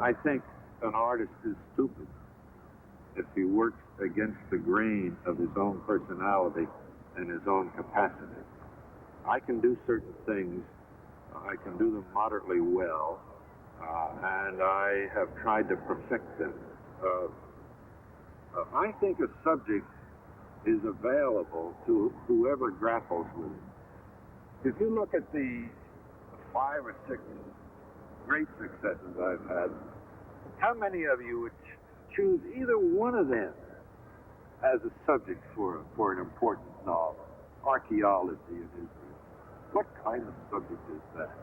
I think an artist is stupid if he works against the grain of his own personality and his own capacity. I can do certain things. I can do them moderately well, and I have tried to perfect them. I think a subject is available to whoever grapples with it. If you look at the 5 or 6 great successes I've had, how many of you would choose either one of them as a subject for an important novel? Archaeology in Israel. What kind of subject is that?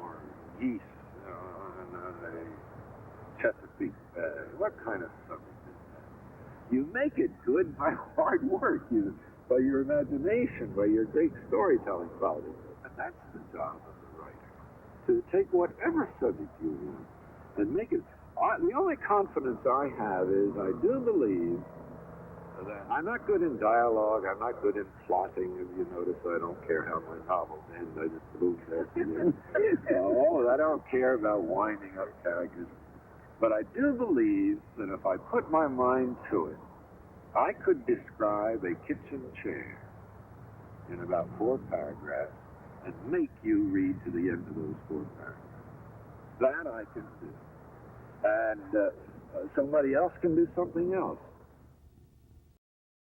Or geese on a Chesapeake Bay. What kind of subject is that? You make it good by hard work, by your imagination, by your great storytelling qualities. And that's the job of the writer, to take whatever subject you want and make it. The only confidence I have is I do believe that I'm not good in dialogue, I'm not good in plotting. If you notice, I don't care how my novels end, I just move there to the end. I don't care about winding up characters. But I do believe that if I put my mind to it, I could describe a kitchen chair in about 4 paragraphs and make you read to the end of those 4 paragraphs. That I can do. And somebody else can do something else.